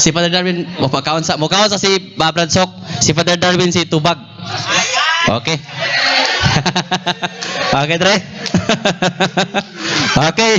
Si Father Darwin, mukhaon sa si Brad Sok, si Father Darwin si Tubag. Okay. Okay, Dre. Okay.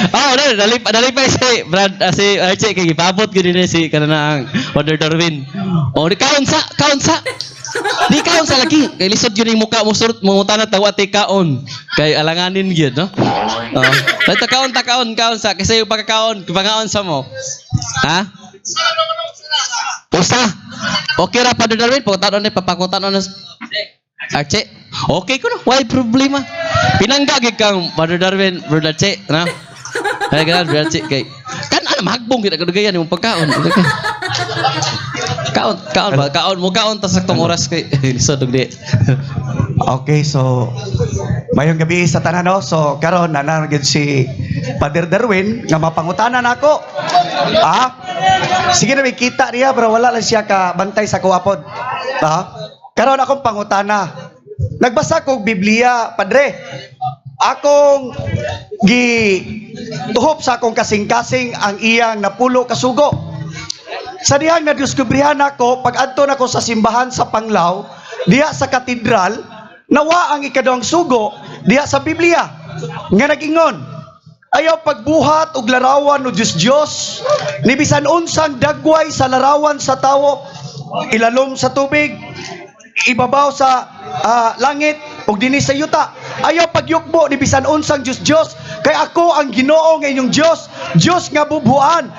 Oh, dali pa si Brad, si Archie kay gipabot gid ni si kanang Father Darwin. Oh, di kaon sa. Di kaon sa lagi. Kay lisod yun yung mukha mo surut mo tanat tawati kaon. Kay alanganin gyud, no? Oh. Dito kaon sa kasi yung pagkakaon, pangaon sa mo. Ha? Usa. Okay ra Father Darwin, pagkataon ni papakutan na Archie. Okay ko no, why problema? Pinangga gid kang Father Darwin, Brother Archie, na. Ay ganun, Brother Archie kay kan mahagbong gid kadagayan yung pagkaon. Kaon mo ta saktong oras kay lisod di. Okay, so mayong gabi sa tanan no. So karon nanaragid si Father Darwin nga mapangutanan ako. Sige na may kita niya pero wala lang siya ka bantay sa kuwapod. Karon akong pangutana. Nagbasa kog Biblia, Padre. Akong tuhop sa akong kasing-kasing ang iyang napulo kasugo. Sa dihang nadiskubrihan ako, pag adto nako sa simbahan sa Panglao, diha sa katedral, nawa ang ikaduhang sugo, diha sa Biblia. Nga nagingon, ayaw pagbuhat og larawan no Diyos, ni bisan unsang dagway sa larawan sa tawo, ilalom sa tubig, ibabaw sa langit, og dinhi sa yuta. Ayaw pagyukbo ni bisan unsang Diyos, kay ako ang Ginoo nga inyong Diyos nga bubuan.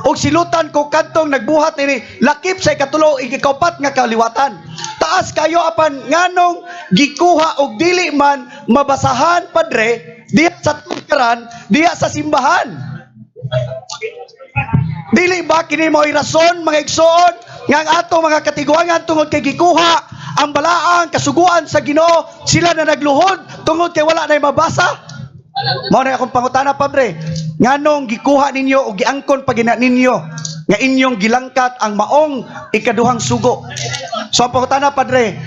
Og silutan ko kantong nagbuhat ni lakip sa ikatulo ikaupat nga kaliwatan. Taas kayo apan nganong gikuha og dili man mabasahan, Padre, diha sa tukaran, diha sa simbahan. Dili ba kini mo'y rason mga igsoon nga ang ato mga katiguangan tungod kay gikuha ang balaang kasuguan sa Ginoo, sila na nagluhod tungod kay wala na mabasa? Mao na akong pangutana, Padre. Nganong gikuha ninyo o giangkon pagina ninyo nga inyong gilangkat ang maong ikaduhang sugo? So ang pangutana, Padre,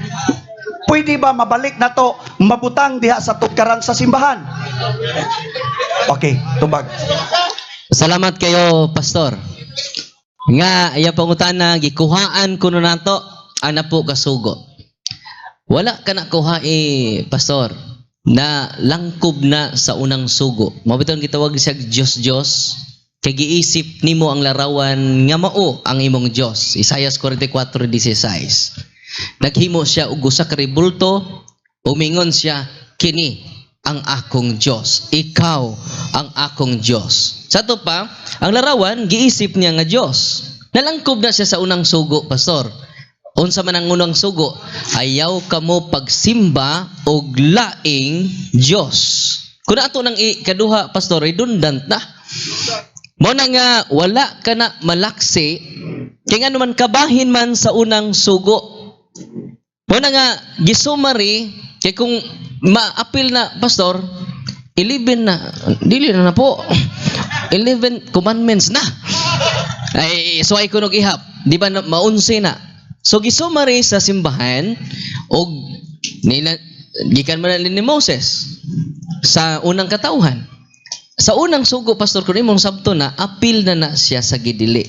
pwede ba mabalik na to mabutang diha sa tukaran sa simbahan? Okay, tubag. Salamat kayo, Pastor. Nga iya pangutana gikuhaan kuno nato ana po kasugo. Wala ka na kuha Pastor, na langkob na sa unang sugo. Mabiton gitawag siya Diyos. Kay giisip nimo ang larawan nga mao ang imong Dios. Isaias 44:16. Naghimo siya og usa ka ribulto, umingon siya, kini ang akong Dios. Ikaw ang akong Dios. Sa to pa, ang larawan giisip niya nga Dios. Nalangkob na siya sa unang sugo, Pastor. Unsa man ang unang sugo, ayaw kamo pagsimba og laing Dios. Kun ato nang ikaduha, Pastor, redundant na. Mo na nga wala ka na malaksi kay nga naman kabahin man sa unang sugo. Mo na nga gisumary kay kung ma-appeal na, Pastor, 11 na, dili na po. 11 commandments na. Ay, so ay kunog ihap. Di ba maunsi na? So gisumary sa simbahan og gikan man ni Moses sa unang katauhan. Sa unang sugo, Pastor, kun imong sabto na apil na siya sa gidili.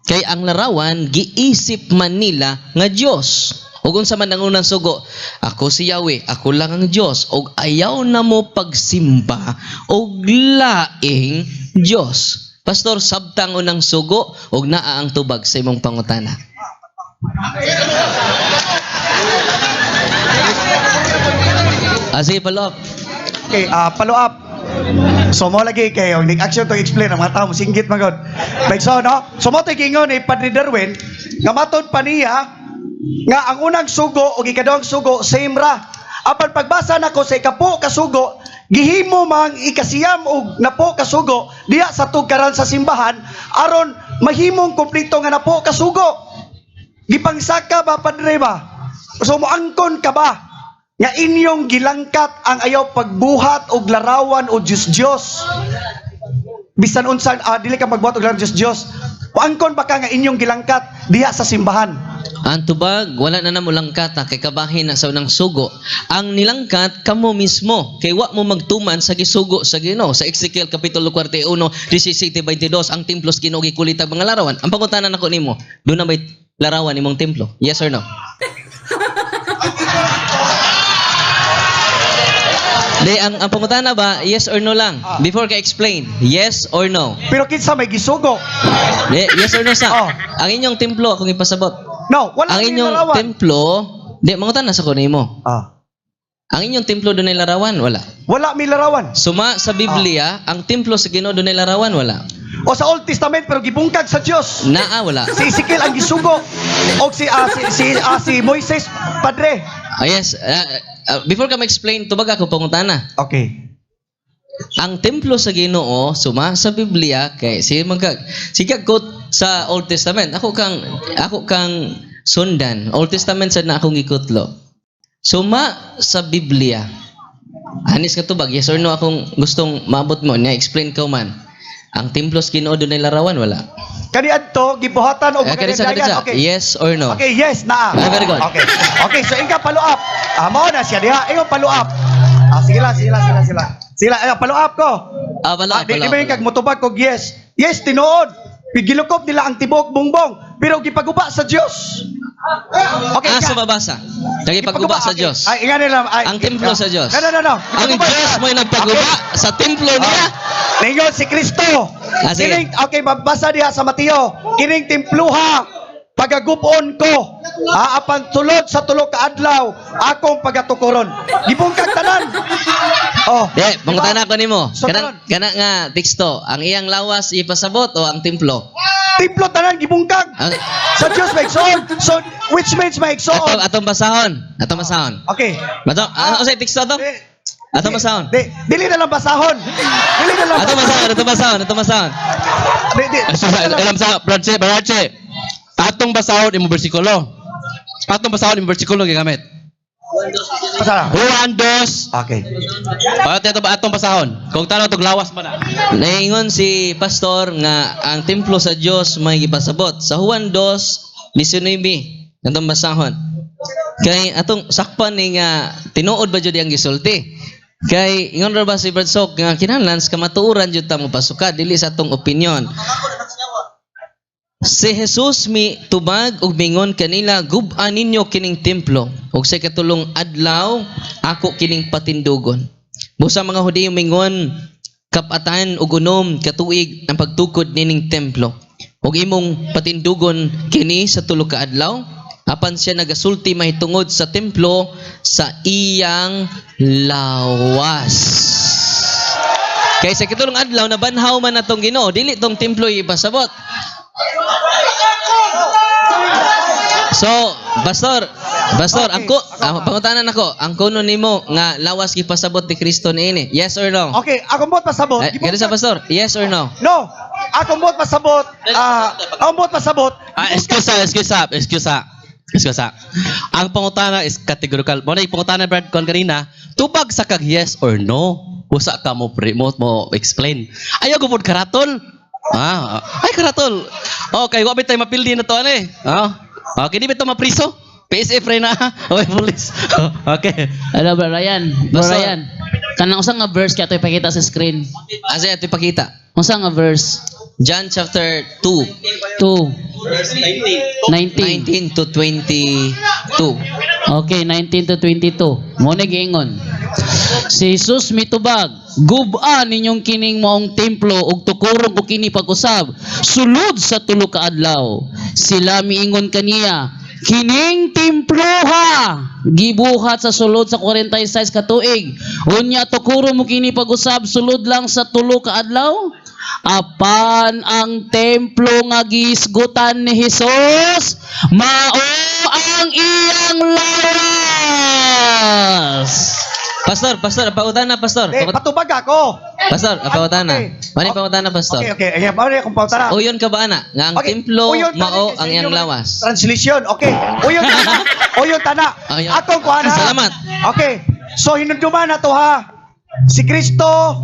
Kay ang larawan giisip man nila nga Dios. Ug unsa man ang unang sugo, ako si Yahweh, ako lang ang Dios, og ayaw na mo pagsimba og laing Dios. Pastor, sabtang unang sugo og naa ang tubag sa imong pangutana. Sige, follow up. Okay, follow up. So mo lagi kayo nag-action to explain ang mga tao singgit magod. Like so no. So mo tay gingon ni Padre Darwin nga matud pa niya nga ang unang sugo o ikaduhang sugo same ra. Apan pagbasa nako sa ikapo ka sugo, gihimo mang ikasiyam og napo ka sugo diha sa tukaran sa simbahan aron mahimong kumpleto nga napo ka sugo. Gipangsaka ba, Padre ba? So moangkon ka ba nga inyong gilangkat ang ayaw pagbuhat og larawan o Diyos? Bisan unsa dili ka magbuhat og larawan Diyos. Moangkon ba ka nga inyong gilangkat diha sa simbahan? Ang tubag, wala na namo langkata kay kabahin na sa unang sugo. Ang nilangkat, kamo mismo. Kay wa mo magtuman sa gisugo sa Ginoo. Sa Ezekiel Kapitulo 41, 17-22, ang templos Ginoo gikulitag mga larawan. Ang pangutanan nako nimo, doon na may larawan imong templo? Yes or no? Di, ang pangutana ba, yes or no lang? Before ka explain, yes or no? Pero kinsa may gisugo? Di, yes or no sa? Oh. Ang inyong templo, akong ipasabot. No, wala Ang may inyong larawan. templo, di, mangutana sa kunin mo. Ang inyong templo doon ay larawan? Wala. Wala may larawan. Suma sa Biblia, ang templo sa Ginoo doon ay larawan? Wala. O sa Old Testament pero gibungkag sa Dios. Naa, wala. Si Ezekiel ang gisugo. O si Moises padre. Yes. Before ka ma-explain, tubag ako pangutana. Okay. Ang templo sa Ginoo suma sa Biblia kay sige quote sa Old Testament. Ako kang sundan. Old Testament sad na akong gikutlo. Suma sa Biblia. Anis ka tubag, yes or no akong gustong maabot mo niya explain ka man. Ang templo sa Ginoo dunay larawan wala. Kani adto gibuhatan og Kadisa. Okay. Yes or no? Okay, yes na. Very good. Okay. Okay, so inka follow up. Mao na siya diha. Ingon follow up. Sige lang. Sila, follow up ko. Di ba yung kag motubag kog yes. Yes, tinuod. Pigilukop nila ang tibok bungbong. Pero gipaguba sa Dios. Okay. Sa babasa. Nagipagguba sa Diyos. Ay, ingan nila. Ang templo sa Diyos. No. Ang Diyos mo'y nagpaguba sa templo niya. Ningon si Kristo. Sige. Okay, mabasa diha sa Mateo. Kining templuha, pagagupon ko. Apan tulod sa tulo ka adlaw, akong pagatukoron. Gibungkag tanan. Mangutana ko nimo. So, Kana nga teksto, ang iyang lawas ipasabot o ang templo? Templo tanan gibungkag. Sa Dios may igsoon. So which means may igsoon. Atong basahon. Okay. Bato, ano sa teksto to? Atong basahon. Dili na lang basahon. Atong basahon. Alam sa Brache. Atong basahon imong bersikulo. Gigamit. Pasara. Juan 2. Okay. Ito ba atong basahon? Kung tanaw tog lawas man na. Naingon si pastor nga ang templo sa Dios may gipasabot. Sa Juan 2:19 atong basahon. Kay atong sakpan ni nga tinuod ba jud ang gisulti? Kay ingon ra ba si Brad Sok nga kinahanglan sa kamatuoran jud ta mo pasuka dili sa atong opinion. Si Jesus mi tubag ug mingon kanila, gub-an ninyo kining templo ug sa katulong adlaw ako kining patindugon. Busa mga Hudiyo mingon kapatan ug unom katuig ang pagtukod nining templo. Ug imong patindugon kini sa tulo ka adlaw apan siya nagasulti mahitungod sa templo sa iyang lawas. Kay sa katulong adlaw nabanhaw man natong Ginoo, dili tong templo ipasabot. So, Pastor, pangutanan ako, ang kuno nimo nga lawas gipasabot ni Kristo niini. Yes or no? Okay, ako mo pasabot. Kaya sa Pastor, yes or no? No. Ako mo pasabot. Excuse. Ang pangutana is categorical. Mo na pangutana Brad kon kanina, tupag sa kag yes or no. Usa ka mo explain. Ayaw ko pud karatol. Karatol. Okay, wa bitay mapildi na to ani. Okay, di bitaw mapriso. PSF rin na. Okay, police. Okay. Hello, Bro Ryan. Kanang usang nga verse kaya ito ipakita sa screen. Asa ito ipakita? Usang nga verse. John chapter 2. 19 to 22. Okay, 19 to 22. Muna giingon. Si Jesus mitubag, gub-an ninyong kining maong templo ug tukurong ko kini pag-usab. Sulod sa tulo ka adlaw. Sila miingon kaniya, kining temploha gibuhat sa sulod sa 46 ka tuig. Unya tukurong mo kini pag-usab sulod lang sa tulo ka adlaw. Apan ang templo nga gisgutan ni Jesus mao ang iyang lawas. Pastor, pautan na, Pastor. Patubag ako. Pastor, pautan na. Mani pautan na, Pastor. Okay. Ayan, mao akong pautana. Uyon ka ba ana? Nga ang templo mao ang iyang lawas. Translation. Okay. Uyon tana. Atong kuana. Salamat. Okay. So hinumduman na to ha. Si Kristo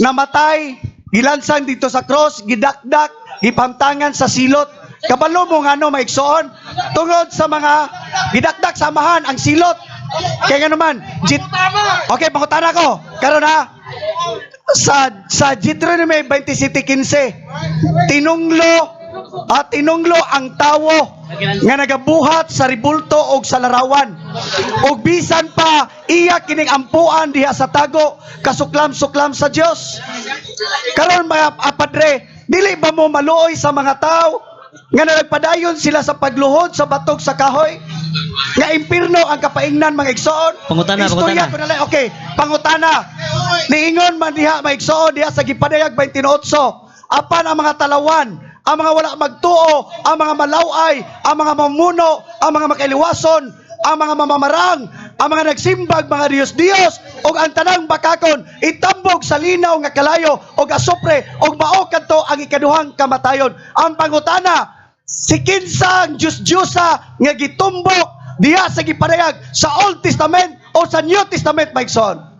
namatay, gilansang dito sa cross, gidakdak, gipamtangan sa silot. Kabalo mo nga no maigsoon tungod sa mga gidakdak samahan ang silot. Kaya nga naman, okay, pangutana ko. Karon ha, sa Deuteronomy 27:15, tinunglo ang tawo nga nagabuhat sa ribulto og sa larawan. Og bisan pa iya kining ampuan diha sa tago kasuklam-suklam sa Dios. Karon mga padre, dili ba mo maluoy sa mga tao nga nagpadayon sila sa pagluhod sa batog sa kahoy? Nga impirno ang kapaingnan mga igsoon. Pangutana, Istorya pangutana. ko na lang. Okay, pangutana. Niingon man diha mga igsoon diha sa Gipadayag 28. Apan ang mga talawan, ang mga wala magtuo, ang mga malaway, ang mga mamuno, ang mga makailiwason, ang mga mamamarang, ang mga nagsimbag, mga Diyos-Diyos, o ang tanang bakakon, itambog sa linaw nga kalayo, o asupre, o mao kadto ang ikaduhang kamatayon. Ang pangutana, si kinsang Diyos-Diyosa nga gitumbok diha sa Gipadayag sa Old Testament o sa New Testament, Mike Son.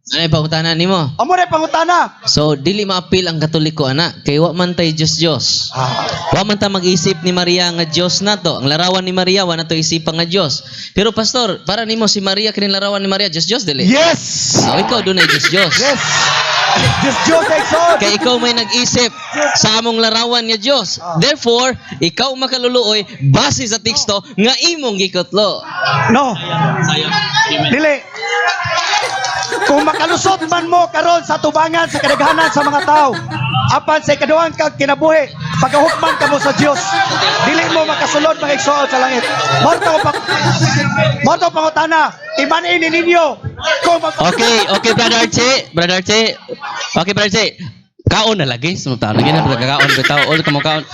Ano yung pangutanan nimo? Amo na pangutana. So, dili maapil ang Katoliko, anak. Kay wa man tay Diyos. Wa man ta mag-isip ni Maria nga Diyos nato. Ang larawan ni Maria, wa na to isipang nga Diyos. Pero pastor, para nimo si Maria, kining larawan ni Maria, Diyos, dili? Yes! Ikaw doon ay Diyos. Yes! Diyos, Exxon! Kay ikaw may nag-isip sa among larawan nga Diyos. Therefore, ikaw makaluluoy base sa teksto nga imong gikutlo. No. Dili. Kung makalusot man mo karon sa tubangan sa kadaghanan sa mga tao, apan sa ikaduhang kag kinabuhi, pagahukman ka mo sa Dios, dili mo makasulod mga igsoon sa langit. Morto pangutana, imanin ni ninyo. Okay, Brother Archie. Okay, Brother Archie. Kaon na lagi. Sumutana. Lagi na pagkakaon. Bitaw. Ulit ka mo kaon.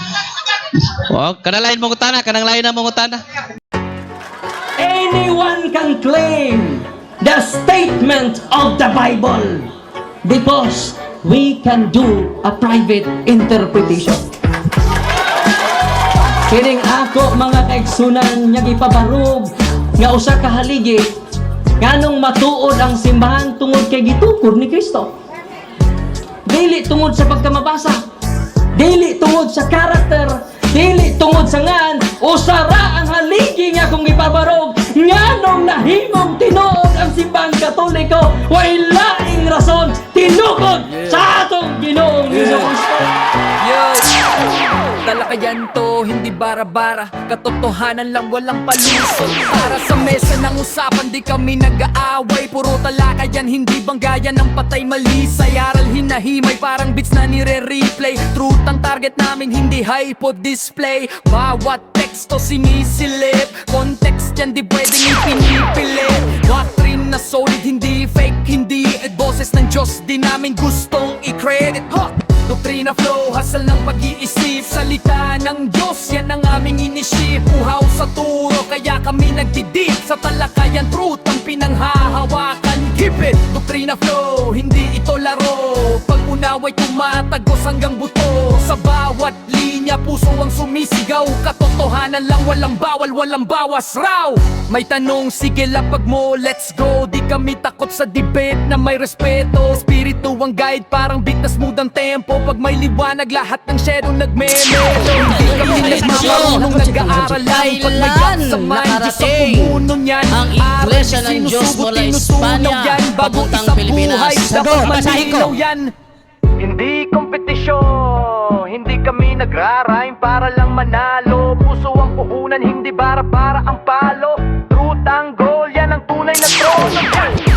Wow, kanang lain mong utana. Kanang lain na mong utana. Anyone can claim the statement of the Bible because we can do a private interpretation. Kining ako mga kaigsunan nga gipabarog nga usa ka haligi nganong matuod ang simbahan tungod kay gitukod ni Kristo. Dili tungod sa pagkamabasa, dili tungod sa karakter, dili tungod sa ngan, usara ang haligi nga kung ipabarog nganong nahimong tinuod ang simbahan Katoliko, way laing rason tinukod sa atong Ginoong Hesus-Kristo. Talakayan to, hindi bara-bara, katotohanan lang, walang palusot. Para sa mesa ng usapan, di kami nag-aaway, puro talakayan, hindi banggayan ng patay malisay. Aral hinahimay, parang beats na nire-replay. Truth ang target namin, hindi hypo display. Bawat teksto sinisilip, context yan di pwedeng ipinipilit. Doctrine na solid, hindi fake, hindi boses ng Diyos, di namin gustong i-credit. Doktrina flow, hasal ng pag-iisip, salita ng Diyos, yan ang aming inisip. Uhaw sa turo, kaya kami nagdidip sa talakayan, truth ang pinanghahawakan. Keep it, doktrina flow, hindi ito laro. Pag-unaway tumatagos hanggang buto. Sa bawat linya, puso ang sumisigaw. Katotohanan lang, walang bawal, walang bawas raw. May tanong, sige lapag mo, let's go. Di kami takot sa debate na may respeto. Espiritu ang guide, parang bigtas mood ang tempo. Pag may liwanag, lahat ng shadow nagme-melo. Hindi kami nagmamarunong, nag-aaral lang. Pag may gap sa mind, Diyos ang pumuno niyan. ang Iglesia ng Diyos mula Espanya papuntang Pilipinas. Dapat malinaw yan. Hindi kompetisyon, hindi kami nagra-rhyme para lang manalo. Puso ang puhunan, hindi bara-bara ang palo. Truth ang goal, yan ang tunay na trono.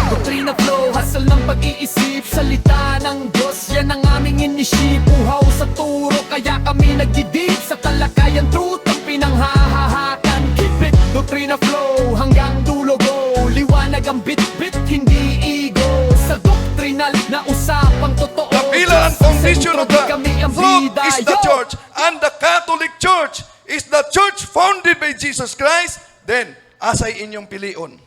Doktrina flow, hasal ng pag-iisip, salita ng Diyos, yan ang aming inisip. Uhaw sa turo, kaya kami nagdidip sa talakayan, truth ang pinanghahahakan. Keep it, doktrina flow, hanggang dulo go. Liwanag ang bit-bit, hindi ego. Sa doktrinal na usapang totoo. The pillar and foundation of the Kami ang truth bida, is the yo! church, and the Catholic Church is the church founded by Jesus Christ. Then, asay inyong pilion.